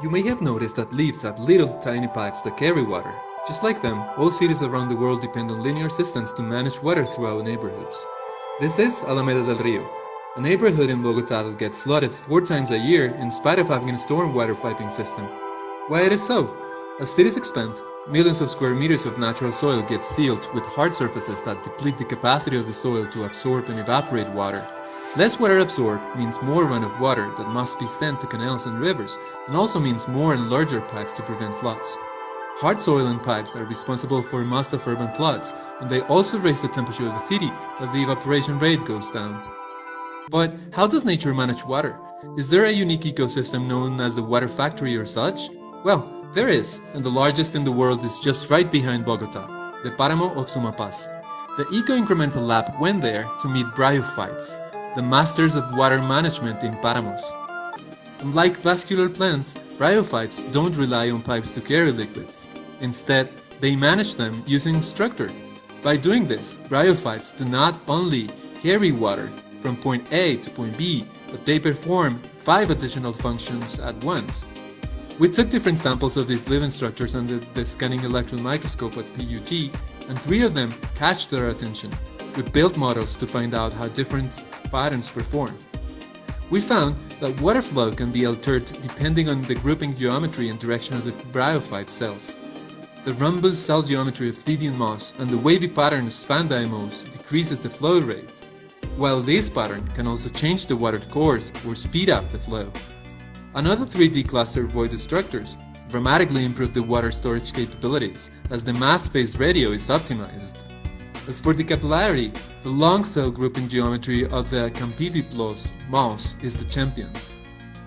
You may have noticed that leaves have little tiny pipes that carry water. Just like them, all cities around the world depend on linear systems to manage water throughout neighborhoods. This is Alameda del Rio, a neighborhood in Bogotá that gets flooded 4 times a year in spite of having a stormwater piping system. Why it is so? As cities expand, millions of square meters of natural soil get sealed with hard surfaces that deplete the capacity of the soil to absorb and evaporate water. Less water absorbed means more runoff water that must be sent to canals and rivers, and also means more and larger pipes to prevent floods. Hard soil and pipes are responsible for most of urban floods, and they also raise the temperature of the city as the evaporation rate goes down. But how does nature manage water? Is there a unique ecosystem known as the water factory or such? Well, there is, and the largest in the world is just right behind Bogotá, the Páramo of Sumapaz. The Eco-Incremental Lab went there to meet bryophytes, the masters of water management in páramos. Unlike vascular plants, bryophytes don't rely on pipes to carry liquids. Instead, they manage them using structure. By doing this, bryophytes do not only carry water from point A to point B, but they perform 5 additional functions at once. We took different samples of these living structures under the scanning electron microscope at PUG, and 3 of them catch their attention. We built models to find out how different patterns perform. We found that water flow can be altered depending on the grouping geometry and direction of the bryophyte cells. The rhombus cell geometry of Thidian moss and the wavy pattern of Spandai moss decreases the flow rate, while this pattern can also change the water course or speed up the flow. Another 3D cluster voided structures dramatically improve the water storage capabilities as the mass-space ratio is optimized. As for the capillarity, the long cell grouping geometry of the Campidiplos moss is the champion.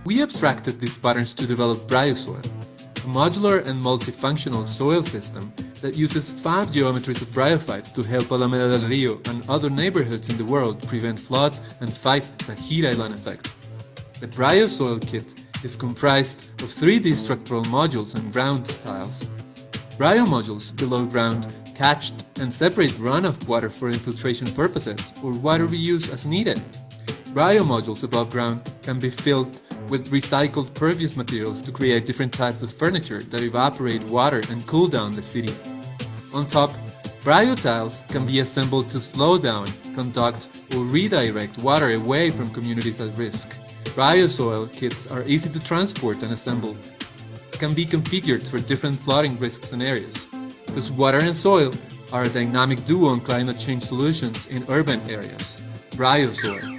We abstracted these patterns to develop BRYOSOIL, a modular and multifunctional soil system that uses 5 geometries of bryophytes to help Alameda del Rio and other neighborhoods in the world prevent floods and fight the heat island effect. The BRYOSOIL kit is comprised of 3D structural modules and ground tiles. Bryo modules below ground catch and separate runoff water for infiltration purposes or water reuse as needed. Bryo modules above ground can be filled with recycled pervious materials to create different types of furniture that evaporate water and cool down the city. On top, bryo tiles can be assembled to slow down, conduct, or redirect water away from communities at risk. BRYOSOIL kits are easy to transport and assemble. Can be configured for different flooding risk scenarios, because water and soil are a dynamic duo in climate change solutions in urban areas. BRYOSOIL.